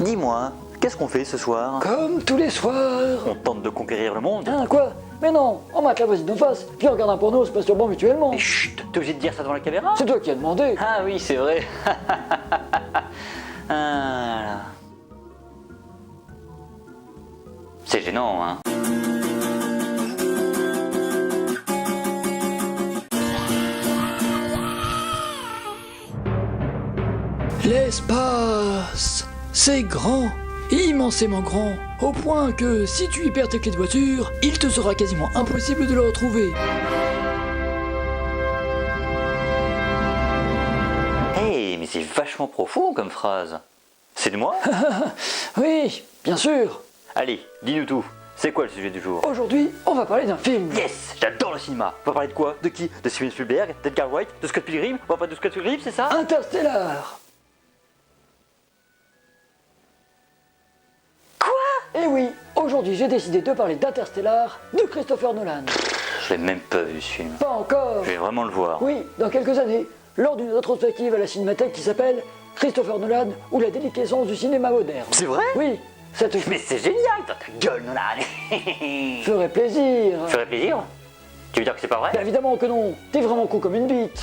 Dis-moi, qu'est-ce qu'on fait ce soir? Comme tous les soirs. On tente de conquérir le monde? Hein, quoi? Mais non, on mate la voisine d'en face, puis on regarde un porno, se masturbant mutuellement. Mais chut, t'es obligé de dire ça devant la caméra? C'est toi qui as demandé. Ah oui, c'est vrai. Ah là. C'est gênant, hein. L'espace, c'est grand, immensément grand, au point que si tu y perds tes clés de voiture, il te sera quasiment impossible de le retrouver. Hey, mais c'est vachement profond comme phrase. C'est de moi? Oui, bien sûr. Allez, dis-nous tout. C'est quoi le sujet du jour? Aujourd'hui, on va parler d'un film. Yes! J'adore le cinéma! On va parler de quoi? De qui? De Steven Spielberg? D'Edgar Wright? De Scott Pilgrim? On va parler de Scott Pilgrim, c'est ça? Interstellar. Quoi? Et oui, aujourd'hui j'ai décidé de parler d'Interstellar de Christopher Nolan. Je l'ai même pas vu ce film. Pas encore. Je vais vraiment le voir. Oui, dans quelques années, lors d'une rétrospective à la Cinémathèque qui s'appelle Christopher Nolan ou la déliquescence du cinéma moderne. C'est vrai? Oui, ça te Mais c'est génial! Dans ta gueule, Nolan! ferait plaisir. Ferait plaisir? Tu veux dire que c'est pas vrai? Bah évidemment que non, t'es vraiment con comme une bite.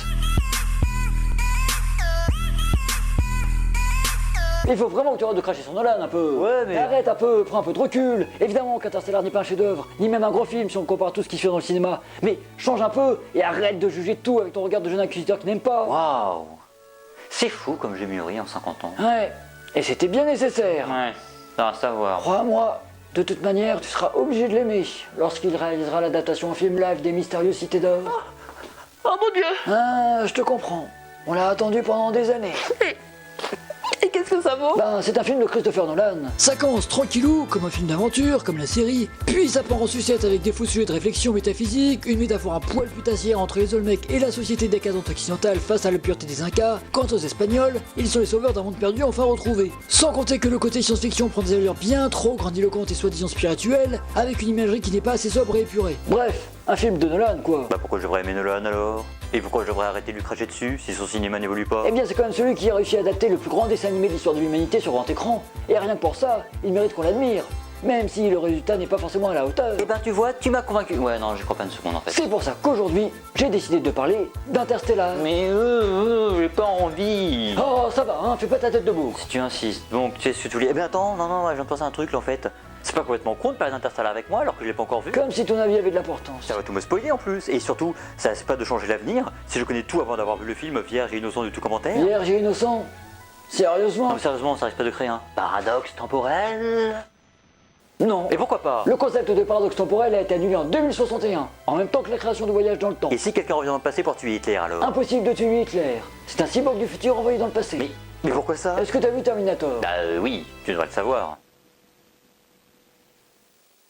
Il faut vraiment que tu arrêtes de cracher sur Nolan un peu. Ouais, mais- Arrête un peu, prends un peu de recul. Évidemment qu'Interstellar n'est pas un chef-d'œuvre, ni même un gros film si on compare tout ce qui se fait dans le cinéma. Mais change un peu et arrête de juger tout avec ton regard de jeune inquisiteur qui n'aime pas. Waouh! C'est fou comme j'ai mûri en 50 ans. Ouais, et c'était bien nécessaire. Ouais, ça va savoir. Crois-moi, de toute manière, tu seras obligé de l'aimer lorsqu'il réalisera l'adaptation en film live des Mystérieuses Cités d'Or. Oh mon dieu! Ah, je te comprends. On l'a attendu pendant des années. Et qu'est-ce que ça vaut? Ben, c'est un film de Christopher Nolan. Ça commence tranquillou, comme un film d'aventure, comme la série, puis ça part en sucette avec des faux sujets de réflexion métaphysique, une métaphore à poil putassière entre les Olmecs et la société décadente occidentale face à la pureté des Incas. Quant aux Espagnols, ils sont les sauveurs d'un monde perdu enfin retrouvé. Sans compter que le côté science-fiction prend des allures bien trop grandiloquentes et soi-disant spirituelles, avec une imagerie qui n'est pas assez sobre et épurée. Bref, un film de Nolan quoi. Bah pourquoi je devrais aimer Nolan alors? Et pourquoi je devrais arrêter de lui cracher dessus si son cinéma n'évolue pas? Eh bien, c'est quand même celui qui a réussi à adapter le plus grand dessin animé de l'histoire de l'humanité sur grand écran. Et rien que pour ça, il mérite qu'on l'admire. Même si le résultat n'est pas forcément à la hauteur. Eh ben tu vois, tu m'as convaincu. Ouais non, je crois pas une seconde en fait. C'est pour ça qu'aujourd'hui, j'ai décidé de parler d'Interstellar. Mais j'ai pas envie. Oh, ça va, hein, fais pas ta tête de bourre. Si tu insistes, donc tu sais ce que tu voulais. Eh bien attends, non, je viens de penser à un truc là en fait. C'est pas complètement con de parler d'Interstellar avec moi alors que je l'ai pas encore vu. Comme si ton avis avait de l'importance. Ça va tout me spoiler en plus. Et surtout, ça c'est pas de changer l'avenir. Si je connais tout avant d'avoir vu le film, vierge et innocent de tout commentaire. Vierge et innocent. Sérieusement? Non mais sérieusement, ça risque pas de créer un paradoxe temporel. Non. Et pourquoi pas? Le concept de paradoxe temporel a été annulé en 2061, en même temps que la création du voyage dans le temps. Et si quelqu'un revient dans le passé pour tuer Hitler alors? Impossible de tuer Hitler. C'est un cyborg du futur envoyé dans le passé. Mais pourquoi ça? Est-ce que t'as vu Terminator? Bah oui, tu devrais le savoir.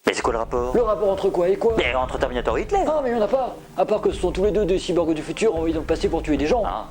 Mais c'est quoi le rapport? Le rapport entre quoi et quoi? Mais entre Terminator et Hitler. Ah, mais il y en a pas. À part que ce sont tous les deux des cyborgs du futur envoyés dans le passé pour tuer des gens. Ah.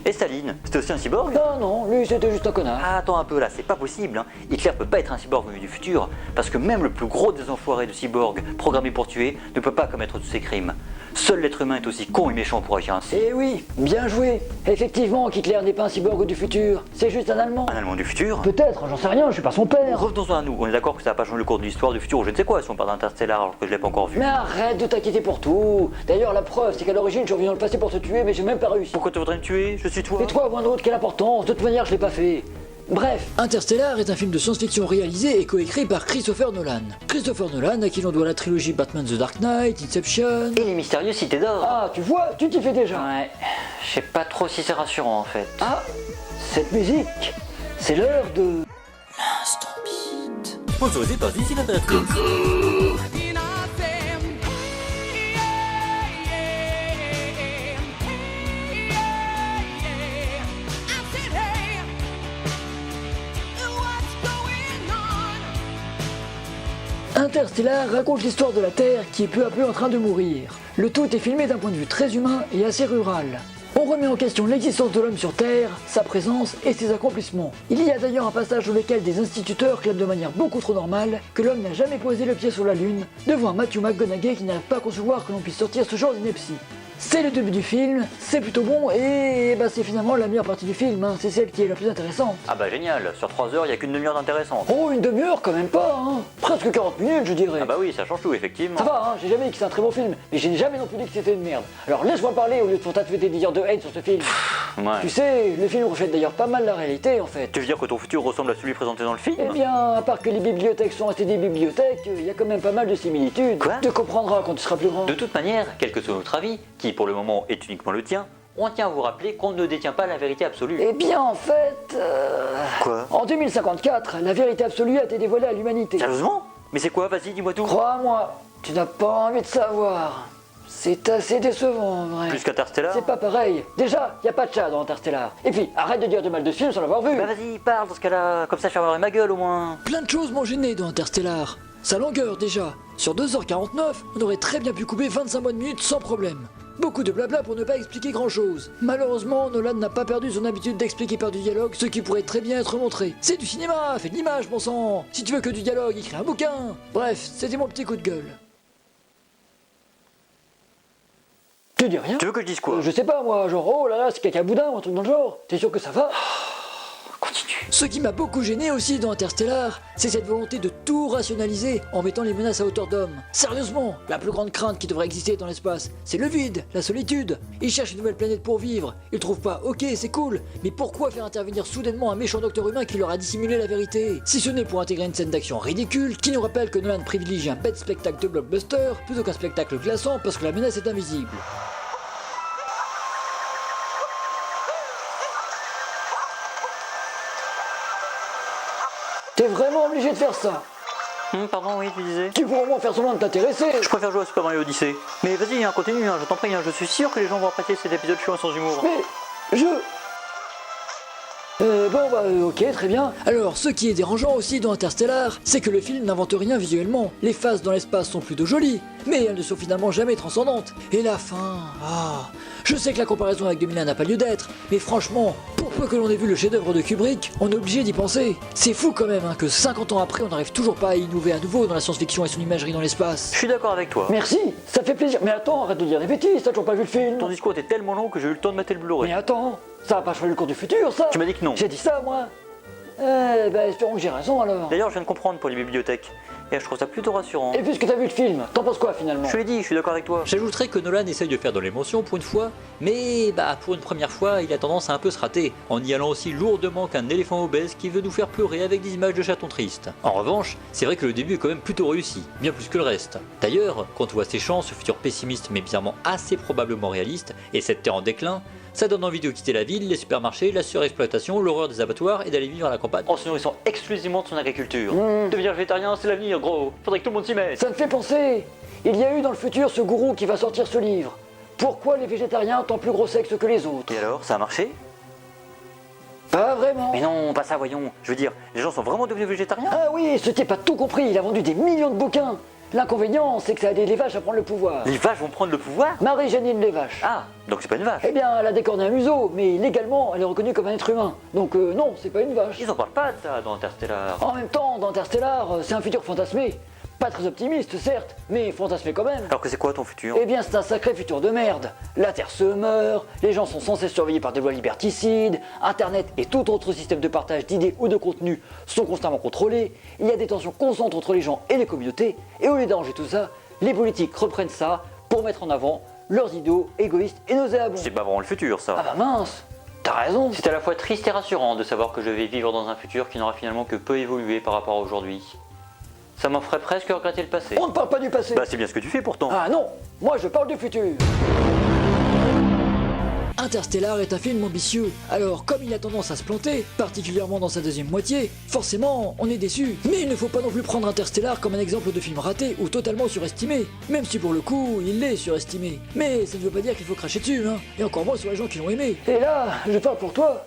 Et Staline, c'était aussi un cyborg? Ah non, lui c'était juste un connard. Ah, attends un peu là, c'est pas possible. Hein. Hitler peut pas être un cyborg venu du futur, parce que même le plus gros des enfoirés de cyborgs programmés pour tuer ne peut pas commettre tous ces crimes. Seul l'être humain est aussi con et méchant pour agir ainsi. Eh oui, bien joué. Effectivement, Hitler n'est pas un cyborg du futur, c'est juste un Allemand. Un Allemand du futur? Peut-être, j'en sais rien, je suis pas son père. Revenons-en à nous, on est d'accord que ça va pas changer le cours de l'histoire du futur ou je ne sais quoi si on parle d'Interstellar alors que je l'ai pas encore vu. Mais arrête de t'inquiéter pour tout. D'ailleurs, la preuve, c'est qu'à l'origine, je suis revenu dans le passé pour te tuer, mais j'ai même pas réussi. Pourquoi tu voudrais me tuer? Je suis toi. Et toi, moins d'autre, quelle importance? De toute manière, je l'ai pas fait. Bref, Interstellar est un film de science-fiction réalisé et coécrit par Christopher Nolan. Christopher Nolan, à qui l'on doit la trilogie Batman The Dark Knight, Inception... Et les mystérieuses cités d'or. Ah, tu vois, tu t'y fais déjà. Ouais, je sais pas trop si c'est rassurant en fait. Ah, cette musique, c'est l'heure de... Sponsorisé par Disney Interstellar raconte l'histoire de la Terre qui est peu à peu en train de mourir. Le tout est filmé d'un point de vue très humain et assez rural. On remet en question l'existence de l'homme sur Terre, sa présence et ses accomplissements. Il y a d'ailleurs un passage dans lequel des instituteurs clament de manière beaucoup trop normale que l'homme n'a jamais posé le pied sur la Lune, devant un Matthew McConaughey qui n'arrive pas à concevoir que l'on puisse sortir ce genre d'ineptie. c'est le début du film, c'est plutôt bon et bah, c'est finalement la meilleure partie du film, hein. C'est celle qui est la plus intéressante. Ah bah génial, sur 3 heures, il n'y a qu'une demi-heure d'intéressant. Oh, une demi-heure quand même pas, hein. Presque 40 minutes je dirais. Ah bah oui, ça change tout, effectivement. Ça va, hein, j'ai jamais dit que c'est un très bon film, mais j'ai jamais non plus dit que c'était une merde. Alors laisse-moi parler au lieu de fantasmer tes dires de haine sur ce film. Ouais. Tu sais, le film reflète d'ailleurs pas mal la réalité en fait. Tu veux dire que ton futur ressemble à celui présenté dans le film? Eh bien, à part que les bibliothèques sont restées des bibliothèques, il y a quand même pas mal de similitudes. Quoi? Tu comprendras quand tu seras plus grand. De toute manière, quel que soit notre avis, qui pour le moment est uniquement le tien, on tient à vous rappeler qu'on ne détient pas la vérité absolue. Eh bien, en fait... Quoi? En 2054, la vérité absolue a été dévoilée à l'humanité. Sérieusement? Mais c'est quoi? Vas-y, dis-moi tout. Crois-moi, tu n'as pas envie de savoir. C'est assez décevant en vrai. Plus qu'Interstellar? C'est pas pareil. Déjà, y a pas de chat dans Interstellar. Et puis, arrête de dire de mal de ce film sans l'avoir vu. Bah vas-y, parle dans ce cas-là, comme ça je fermerai ma gueule au moins. Plein de choses m'ont gêné dans Interstellar. Sa longueur déjà. Sur 2h49, on aurait très bien pu couper 25 bonnes minutes sans problème. Beaucoup de blabla pour ne pas expliquer grand chose. Malheureusement, Nolan n'a pas perdu son habitude d'expliquer par du dialogue ce qui pourrait très bien être montré. C'est du cinéma, fais de l'image, bon sang. Si tu veux que du dialogue, écris un bouquin. Bref, c'était mon petit coup de gueule. Tu dis rien? Tu veux que je dise quoi? Je sais pas moi, genre oh là là, c'est caca boudin ou un truc dans le genre. T'es sûr que ça va? Continue. Ce qui m'a beaucoup gêné aussi dans Interstellar, c'est cette volonté de tout rationaliser en mettant les menaces à hauteur d'homme. Sérieusement, la plus grande crainte qui devrait exister dans l'espace, c'est le vide, la solitude. Ils cherchent une nouvelle planète pour vivre, ils trouvent pas, ok c'est cool, mais pourquoi faire intervenir soudainement un méchant docteur humain qui leur a dissimulé la vérité? Si ce n'est pour intégrer une scène d'action ridicule qui nous rappelle que Nolan privilégie un bête spectacle de blockbuster plutôt qu'un spectacle glaçant parce que la menace est invisible. T'es vraiment obligé de faire ça. Pardon, oui, tu disais? Tu pourras au moins faire semblant de t'intéresser. Je préfère jouer à Super Mario Odyssey. Mais vas-y, continue, je t'en prie, je suis sûr que les gens vont apprécier cet épisode chiant sans humour. Mais ok, très bien. Alors, ce qui est dérangeant aussi dans Interstellar, c'est que le film n'invente rien visuellement. Les phases dans l'espace sont plutôt jolies, mais elles ne sont finalement jamais transcendantes. Et la fin, je sais que la comparaison avec 2001 n'a pas lieu d'être, mais franchement, pour peu que l'on ait vu le chef-d'œuvre de Kubrick, on est obligé d'y penser. C'est fou quand même que 50 ans après, on n'arrive toujours pas à innover à nouveau dans la science-fiction et son imagerie dans l'espace. Je suis d'accord avec toi. Merci, ça fait plaisir. Mais attends, arrête de dire des bêtises, t'as toujours pas vu le film. Ton discours était tellement long que j'ai eu le temps de mater le Blu-ray. Mais attends, ça va pas changer le cours du futur, ça. Tu m'as dit que non. J'ai dit ça, moi. Espérons que j'ai raison alors. D'ailleurs, je viens de comprendre pour les bibliothèques. Et je trouve ça plutôt rassurant. Et puisque t'as vu le film, t'en penses quoi finalement? Je l'ai dit, je suis d'accord avec toi. J'ajouterais que Nolan essaye de faire de l'émotion pour une fois, mais pour une première fois, il a tendance à un peu se rater, en y allant aussi lourdement qu'un éléphant obèse qui veut nous faire pleurer avec des images de chatons tristes. En revanche, c'est vrai que le début est quand même plutôt réussi, bien plus que le reste. D'ailleurs, quand on voit ces champs, ce futur pessimiste mais bizarrement assez probablement réaliste, et cette terre en déclin, ça donne envie de quitter la ville, les supermarchés, la surexploitation, l'horreur des abattoirs et d'aller vivre à la campagne. En se nourrissant exclusivement de son agriculture. Devenir végétarien, c'est l'avenir, gros. Faudrait que tout le monde s'y mette. Ça me fait penser, il y a eu dans le futur ce gourou qui va sortir ce livre. Pourquoi les végétariens ont plus gros sexe que les autres? Et alors, ça a marché? Pas vraiment. Mais non, pas ça, voyons. Je veux dire, les gens sont vraiment devenus végétariens? Ah oui, ce type a tout compris, il a vendu des millions de bouquins. L'inconvénient, c'est que ça a aidé les vaches à prendre le pouvoir. Les vaches vont prendre le pouvoir? Marie-Janine les vaches. Ah, donc c'est pas une vache. Eh bien, elle a décorné un museau, mais légalement, elle est reconnue comme un être humain. Donc non, c'est pas une vache. Ils en parlent pas de ça dans Interstellar. En même temps, dans Interstellar, c'est un futur fantasmé. Pas très optimiste, certes, mais fantasmé quand même. Alors que c'est quoi ton futur? Eh bien, c'est un sacré futur de merde. La Terre se meurt, les gens sont censés surveillés par des lois liberticides, Internet et tout autre système de partage d'idées ou de contenus sont constamment contrôlés, il y a des tensions constantes entre les gens et les communautés, et au lieu d'arranger tout ça, les politiques reprennent ça pour mettre en avant leurs idéaux égoïstes et nauséabonds. C'est pas vraiment le futur, ça. Ah bah mince, t'as raison. C'est à la fois triste et rassurant de savoir que je vais vivre dans un futur qui n'aura finalement que peu évolué par rapport à aujourd'hui. Ça m'en ferait presque regretter le passé. On ne parle pas du passé. Bah c'est bien ce que tu fais pourtant. Ah non, moi je parle du futur. Interstellar est un film ambitieux, alors comme il a tendance à se planter, particulièrement dans sa deuxième moitié, forcément on est déçu. Mais il ne faut pas non plus prendre Interstellar comme un exemple de film raté ou totalement surestimé, même si pour le coup il l'est surestimé. Mais ça ne veut pas dire qu'il faut cracher dessus, hein, et encore moins sur les gens qui l'ont aimé. Et là, je parle pour toi.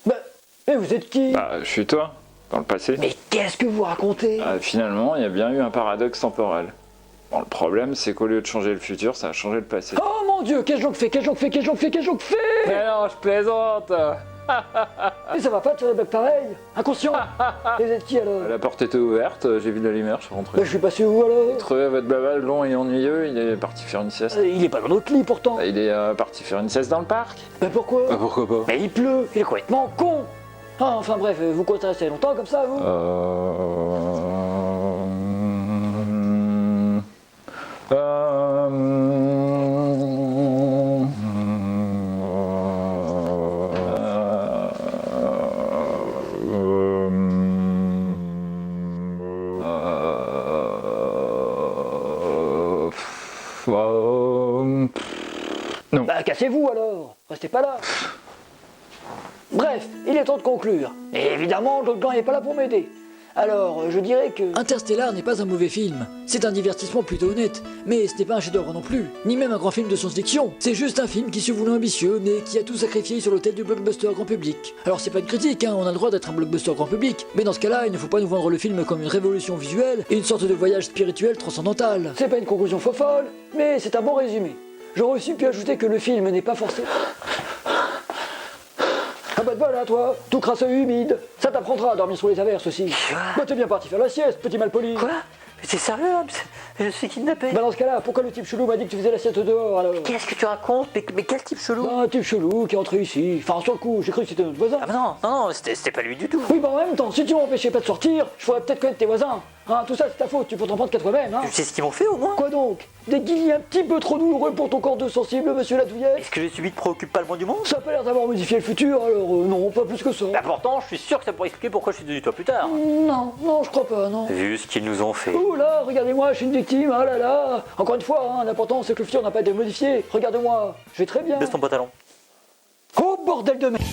Mais vous êtes qui? Je suis toi, dans le passé. Mais qu'est-ce que vous racontez? Finalement, il y a bien eu un paradoxe temporel. Bon, le problème, c'est qu'au lieu de changer le futur, ça a changé le passé. Oh mon dieu, qu'est-ce que je fais? Mais non, je plaisante. Mais ça va pas de faire des blagues pareilles. Inconscient. Et vous êtes qui alors? La porte était ouverte, j'ai vu la lumière, je suis rentré. Bah, je suis passé où alors? Trouvé votre blabla long et ennuyeux, il est parti faire une sieste. Il est pas dans notre lit pourtant. Il est parti faire une sieste dans le parc. Bah pourquoi? Pourquoi pas? Mais il pleut, il est complètement con. Ah, enfin bref, vous comptez rester longtemps comme ça, vous? Non. Bah cassez-vous alors, restez pas là. Bref, il est temps de conclure. Et évidemment, l'autre gland n'est pas là pour m'aider. Alors, je dirais que... Interstellar n'est pas un mauvais film. C'est un divertissement plutôt honnête. Mais ce n'est pas un chef-d'œuvre non plus, ni même un grand film de science-fiction. C'est juste un film qui se voulait ambitieux, mais qui a tout sacrifié sur l'autel du blockbuster grand public. Alors c'est pas une critique, hein, on a le droit d'être un blockbuster grand public. Mais dans ce cas-là, il ne faut pas nous vendre le film comme une révolution visuelle et une sorte de voyage spirituel transcendantal. C'est pas une conclusion folle, mais c'est un bon résumé. J'aurais aussi pu ajouter que le film n'est pas forcément... Ah bah de bol, hein, toi, tout crasseux et humide. Ça t'apprendra à dormir sur les averses aussi. Bah t'es bien parti faire la sieste, petit malpoli. Quoi? Mais t'es sérieux? Je suis kidnappé. Bah dans ce cas-là, pourquoi le type chelou m'a dit que tu faisais la sieste dehors alors? Qu'est-ce que tu racontes? Mais quel type chelou? Bah, un type chelou qui est entré ici. Enfin, sur le coup, j'ai cru que c'était notre voisin. Ah bah non, c'était pas lui du tout. Oui, bah en même temps, si tu m'empêchais pas de sortir, je pourrais peut-être connaître tes voisins. Hein, tout ça c'est ta faute, tu peux t'en prendre qu'à toi-même, hein. Tu sais ce qu'ils m'ont fait au moins? Quoi donc? Des guillis un petit peu trop douloureux pour ton corps de sensible, monsieur Ladouillet? Est-ce que j'ai subi ne préoccupe pas le moins du monde? Ça a pas l'air d'avoir modifié le futur, alors non, pas plus que ça. Bah pourtant, je suis sûr que ça pourrait expliquer pourquoi je suis devenu toi plus tard. Non, je crois pas, non. Vu ce qu'ils nous ont fait. Oh là, regardez-moi, je suis une victime, ah là là. Encore une fois, hein, l'important c'est que le futur n'a pas été modifié. Regarde-moi, je vais très bien. Baisse ton pantalon. Oh bordel de merde.